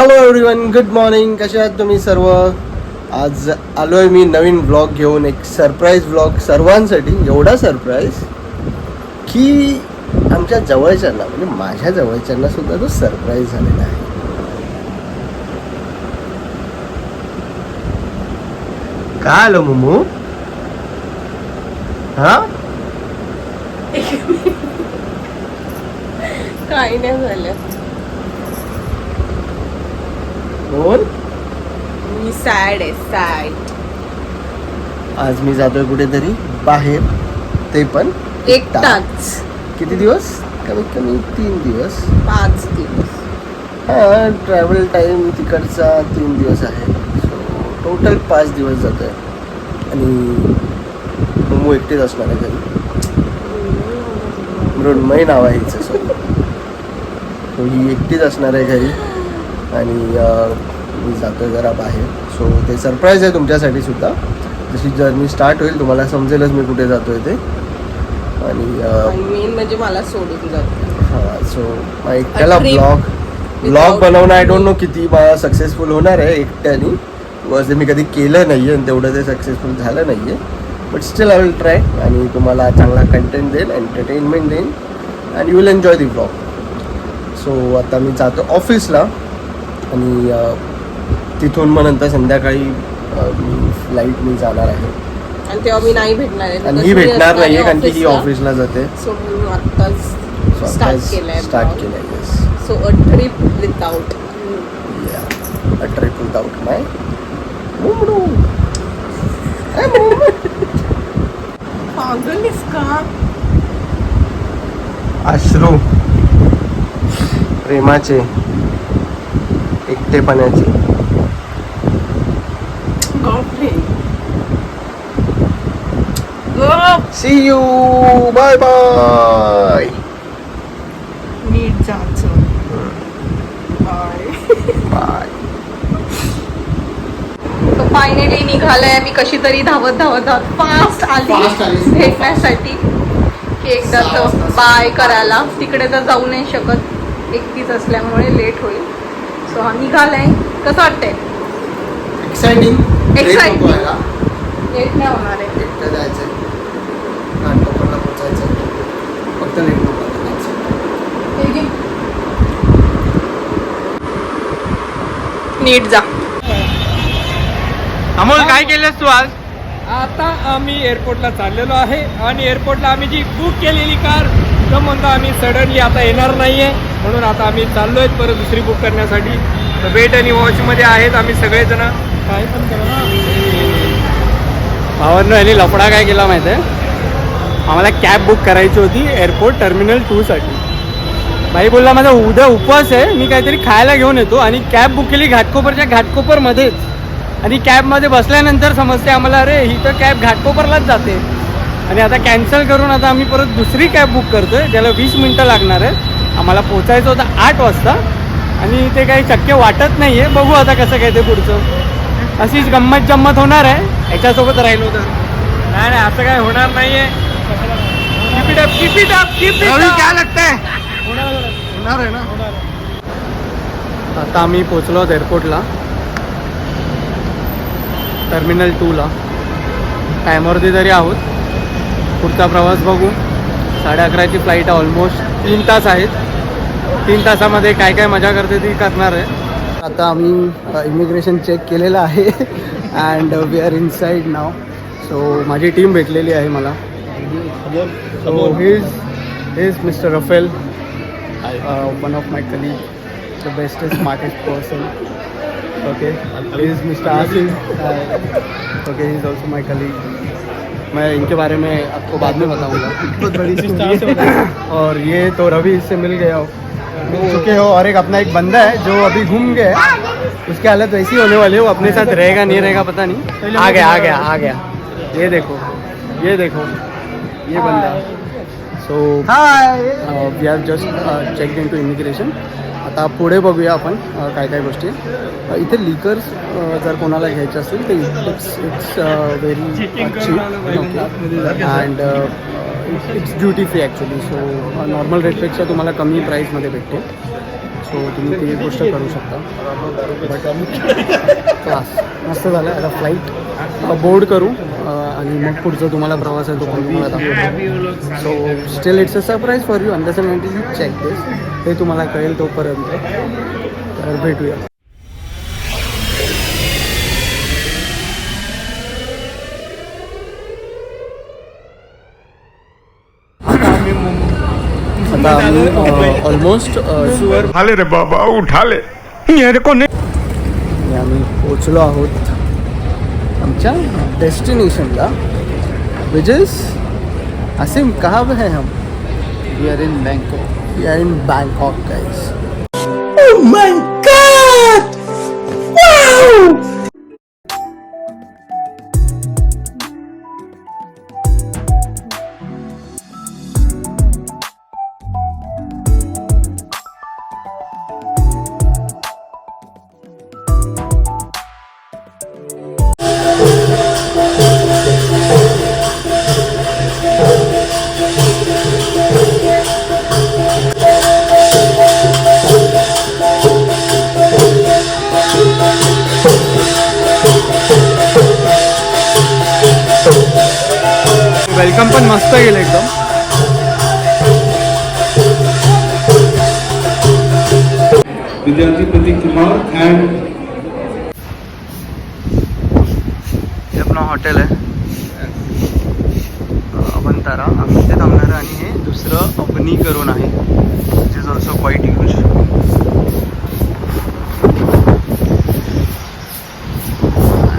Hello everyone, good morning. कसे आहात तुम्ही सर्व? आज आलो आहे मी नवीन ब्लॉग घेऊन, एक सरप्राईज ब्लॉग सर्वांसाठी. एवढा सरप्राईज की आमच्या जवळच्यांना, म्हणजे माझ्या जवळच्यांना सुद्धा तो सरप्राईज झालेला आहे. काय आलो मुमू? हा, काही नाही झालं. बोल. मी सॅड आहे, सॅड. आज मी जातोय कुठेतरी बाहेर, ते पण एकटाच. किती दिवस? कमीत कमी 3 दिवस. 5 दिवस. हां, ट्रॅव्हल टाईम तिकडचा 3 दिवस आहे. सो टोटल 5 दिवस जातो आहे. आणि मोमो एकटेच असणार आहे घरी. मृण्मयी नाव आहे हिचं. सो ही एकटीच असणार आहे घरी. आणि मी जातो आहे जरा बाहेर. सो ते सरप्राईज आहे तुमच्यासाठी सुद्धा. जशी जर्नी स्टार्ट होईल तुम्हाला समजेलच मी कुठे जातो आहे ते. आणि मेन म्हणजे मला सोडून जातो. हां, सो एकट्याला ब्लॉग बनवणं आय डोंट नो किती मला सक्सेसफुल होणार आहे एकट्याने. बिकॉज ते मी कधी केलं नाही आहे आणि तेवढं ते सक्सेसफुल झालं नाही आहे. But still I will try. आणि तुम्हाला चांगला कंटेंट देईल, एंटरटेनमेंट देईन, and you will enjoy the blog. So आता मी जातो ऑफिसला. आणि तिथून मग नंतर संध्याकाळी मी फ्लाईटनी जाणार आहे. आणि तेव्हा मी नाही भेटणार आहे. आणि ही भेटणार नाही आहे कारण की ही ऑफिसला जाते. सो मी आत्ताच स्टार्ट केलंय. Yes. So a trip without a trip without my मुमडू. पागल का? अश्रू प्रेमाचे, एकटेपणाचे. See you, bye bye. नीट जायचं. बाय. बाय. तो फायनली निघालाय. मी कशी तरी धावत फास्ट आली भेटण्यासाठी, की एकदा तो बाय करायला. तिकडे तर जाऊ नाही शकत, एकटीच असल्यामुळे लेट होईल. सो हा निघालाय. कसं वाटतंय? एक्साइटिंग. एक्साइटिंग. लेट नाही होणार आहे. एकटं जायचं, घाटकोपरला पोचायचं, फक्त लेट नको. नीट जा. अमोल, काय केलंस तू आज? आता आम्ही एअरपोर्टला चाललेलो आहे. आणि एअरपोर्टला आम्ही जी बुक केलेली कार, तो म्हणतो आम्ही सडनली आता येणार नाही आहे, म्हणून आता आम्ही चाललो आहेत परत दुसरी बुक करण्यासाठी. तर वेट आणि वॉचमध्ये आहेत आम्ही सगळेजण. काय पण करा ना भावांनो. यांनी लफडा काय केला माहिती आहे? आम्हाला कॅब बुक करायची होती एअरपोर्ट टर्मिनल 2 साठी. भाई बोलला माझा उद्या उपवास आहे, मी काहीतरी खायला घेऊन येतो. आणि कॅब बुक केली घाटकोपरच्या घाटकोपरमध्येच. आणि कॅबमध्ये बसल्यानंतर समजते आम्हाला, अरे ही तर कॅब घाटकोपरलाच जाते. आणि आता कॅन्सल करून आता आम्ही परत दुसरी कॅब बुक करतो आहे, ज्याला 20 मिनटं लागणार आहे. आम्हाला पोचायचं होतं 8 वाजता. आणि ते काही शक्य वाटत नाही आहे. बघू आता कसं काय ते पुढचं. अशीच गंमत जम्मत होणार आहे याच्यासोबत राहिलो तर. नाही असं काय होणार नाही आहे. काय लागतंय? होणार आहे ना. आता आम्ही पोचलो आहोत एअरपोर्टला, टर्मिनल 2ला. टायमवरती तरी आहोत. पुढचा प्रवास बघू. 11:30ची फ्लाईट आहे. ऑलमोस्ट 3 तास आहेत. 3 तासामध्ये काय काय मजा करते ती करणार आहे. आता आम्ही इमिग्रेशन चेक केलेलं आहे. And we are inside now. So माझी टीम भेटलेली आहे मला. So he is mister Rafael, one of my colleague, the bestest smartest person. Okay, he is mister Asif. Okay, he is also my colleague. मैं इनके बारे में आपको बाद में बताऊंगा. बहुत बड़ी स्टोरी. और ये तो रवि, इससे मिल चुके हो. और एक अपना एक बंदा है जो अभी घूम गया, उसकी हालत वैसी होने वाली है. वो अपने साथ रहेगा नहीं रहेगा पता नहीं. आ गया. ये देखो ये बंदा. So we have just check in to immigration. आता पुढे बघूया आपण काय काय गोष्टी. इथे लिकर्स जर कोणाला घ्यायचे असतील तर it's very cheap. And it's duty free actually. So normal रेटपेक्षा तुम्हाला कमी प्राईसमध्ये भेटते. सो तुम्ही ती गोष्ट करू शकता. क्लास मस्त झालं. आता फ्लाईट बोर्ड करू आणि मग पुढचं तुम्हाला प्रवास आहे तो पण तुम्हाला दाखवतो. So still it's a surprise for you understand you check this. ते तुम्हाला कळेल तोपर्यंत. तर भेटूया. आता आम्ही ऑलमोस्ट उठाले रे बाबा उठाले मेरे को नहीं. आम्ही पोचलो आहोत आमच्या डेस्टिनेशनला. विच इज असीम कहाँ पे हैं हम? We are in Bangkok. We are in Bangkok guys. Oh my god wow. Welcome पण मस्त गेलं एकदम. विद्यार्थी प्रतीक कुमार एंड हे आपलं हॉटेल आहे अवंतारा. आम्ही इथे थांबणार आणि हे दुसरं अवनी करून आहे which is also quite huge.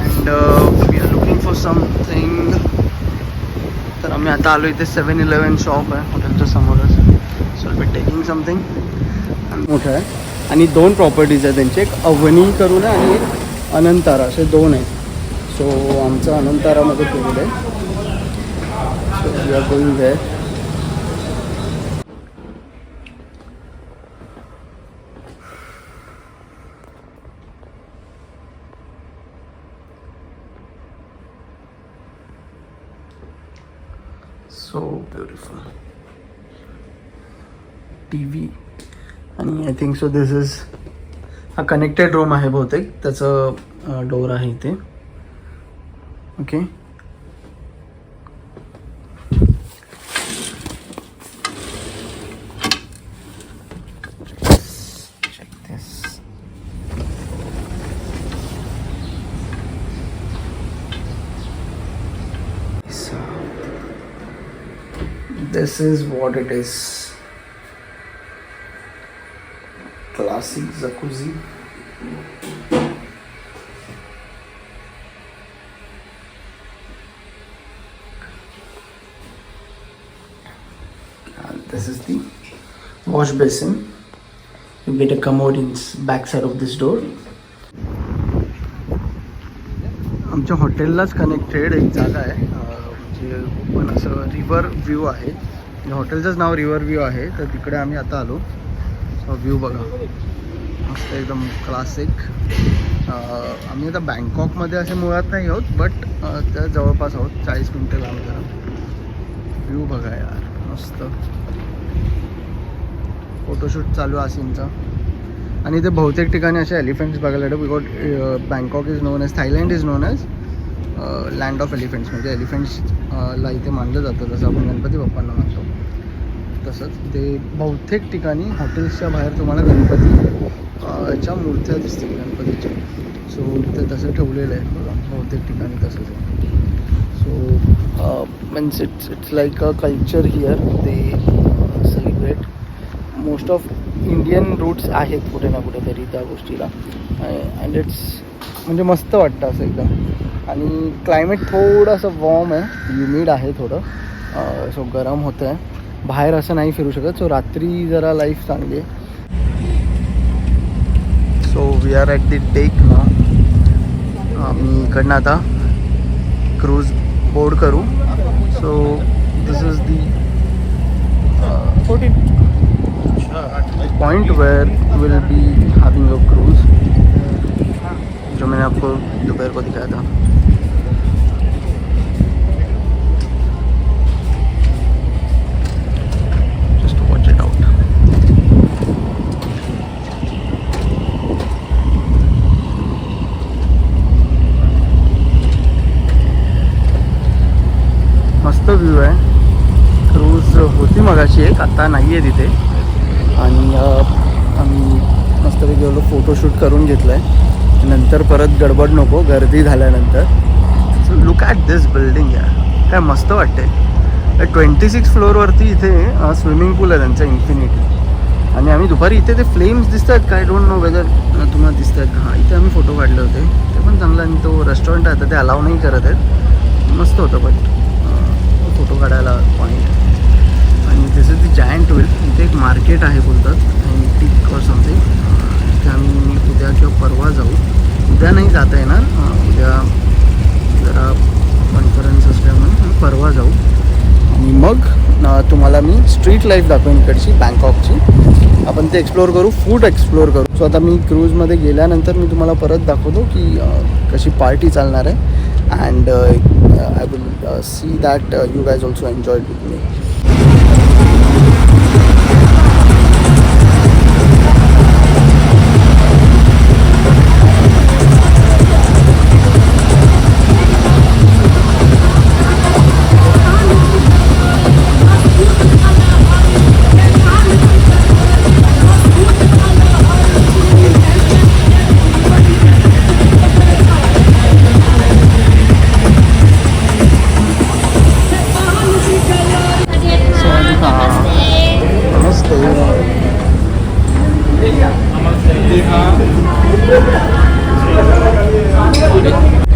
And we are looking for something. तर आम्ही आता आलो इथे 7-Eleven शॉप आहे हॉटेलच्या समोरच. So will be taking something. मोठं आहे आणि 2 प्रॉपर्टीज आहेत त्यांचे. एक अवनी करून आहे आणि एक अनंतारा असे 2 आहेत. सो आमचं अनंतारामध्ये केलेलं आहे. So we are going there. So beautiful TV आणि I think so this is हा कनेक्टेड रूम आहे बहुतेक. त्याचं डोर आहे इथे. Okay. check this. So this is what it is. Classic jacuzzi. And this is the wash basin. You get a commode in back side of this door. आमच्या हॉटेललाच connected एक जागा आहे म्हणजे पण असं रिव्हर व्ह्यू आहे. हॉटेलचंच नाव रिव्हर व्ह्यू आहे. तर तिकडे आम्ही आता आलो. व्ह्यू बघा मस्त एकदम क्लासिक. आम्ही आता बँकॉकमध्ये असे मुळात नाही आहोत बट त्या जवळपास आहोत. 40 मिनटं लांब जरा. व्ह्यू बघा यार मस्त. फोटोशूट चालू आहे आसिमचा. आणि इथे बहुतेक ठिकाणी असे एलिफंट्स बघायला येतात. Because Bangkok is known as Thailand is known as land of elephants. म्हणजे एलिफंट्सला इथे मानलं जातं जसं आपण गणपती बाप्पांना मानतो तसंच. ते बहुतेक ठिकाणी हॉटेल्सच्या बाहेर तुम्हाला गणपतीच्या मूर्त्या दिसतील गणपतीच्या. सो ते तसं ठेवलेलं आहे बघा बहुतेक ठिकाणी तसंच आहे. So means it's like a culture here. ते celebrate most of Indian roots आहेत कुठे ना कुठेतरी त्या गोष्टीला. अँड इट्स म्हणजे मस्त वाटतं असं एकदम. आणि क्लायमेट थोडंसं वॉर्म आहे. ह्युमिड आहे थोडं. सो गरम होतं आहे. बाहेर असं नाही फिरू शकत. सो रात्री जरा लाईफ चांगली आहे. So we are at the deck ना. आम्ही इकडनं आता क्रूज बोर्ड करू. So this is the point where will be having a cruise जो मैंने आपको दोपहर को दिखाया था. व्ह्यू आहे. क्रूज होती मगाशी एक, आता नाही आहे तिथे. आणि आम्ही मस्तपैकी गेलो, फोटोशूट करून घेतलं आहे. नंतर परत गडबड नको गर्दी झाल्यानंतर. So look at this building यार, काय मस्त वाटते. 26 फ्लोअरवरती इथे स्विमिंग पूल आहे त्यांचं इन्फिनिटी. आणि आम्ही दुपारी इथे ते फ्लेम्स दिसत आहेत काय, डोंट नो वेदर तुम्हाला दिसत आहेत. हां, इथे आम्ही फोटो काढले होते, ते पण चांगलं. आणि तो रेस्टॉरंट आहे, तर ते अलाव नाही करत आहेत. मस्त होतं पण फोटो काढायला पॉईंट. आणि दिस इज द जायंट व्हील. इथे एक मार्केट आहे बोलतात, अँटिक और समथिंग. इथे आम्ही उद्या किंवा परवा जाऊ. उद्या नाही जाता येणार, उद्या जरा कॉन्फरन्स असल्यामुळे परवा जाऊ. आणि मग तुम्हाला मी स्ट्रीट लाईफ दाखवेन इकडची बँकॉकची. आपण ते एक्सप्लोअर करू, फूड एक्सप्लोअर करू. सो आता मी क्रूजमध्ये गेल्यानंतर मी तुम्हाला परत दाखवतो की कशी पार्टी चालणार आहे. And I will see that you guys also enjoy with me.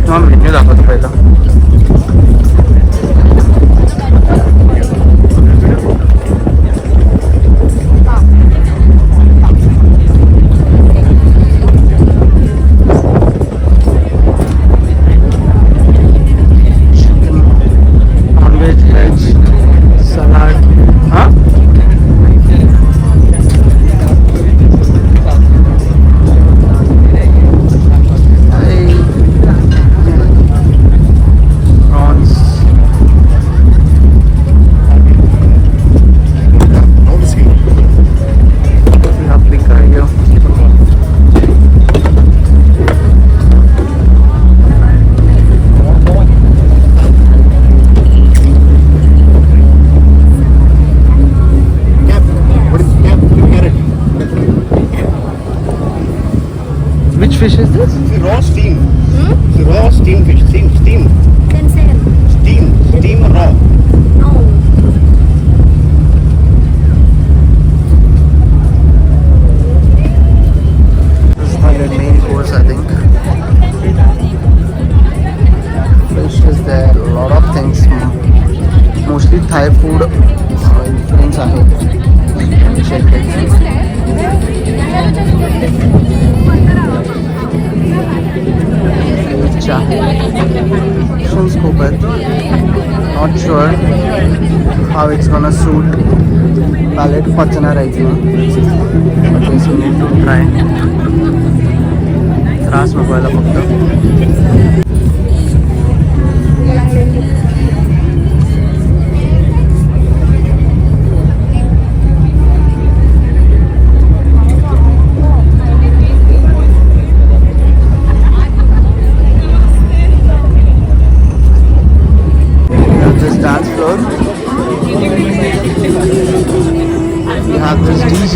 तुम्हाला मेन्यू दाखवतो पहिला. Non veg, veg, salad. हां, fish is this? The raw steam. The raw steam fish. Steam. Then same. Steam raw. No. This is the main course, I think. Fish is there, a lot of things. Mostly Thai food influence आहे. Check it. Options खूप आहेत. Not sure how it's gonna suit palate पचणार आहे किंवा. But yes, we need to try. त्रास नको व्हायला फक्त. Dance floor. We have this DJ.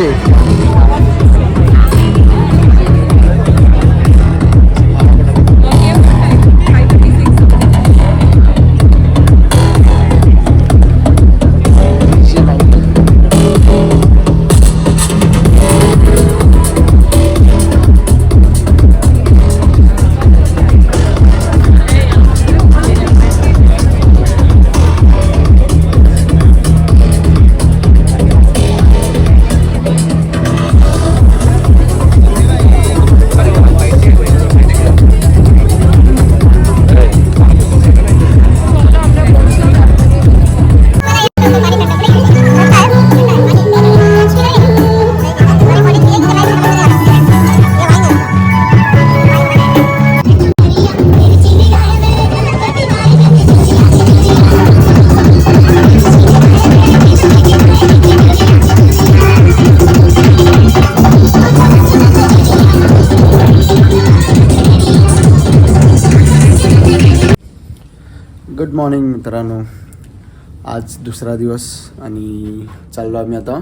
Good morning मित्रांनो. आज दुसरा दिवस आणि चाललो आम्ही आता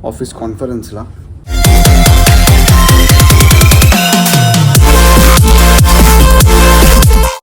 ऑफिस कॉन्फरन्सला.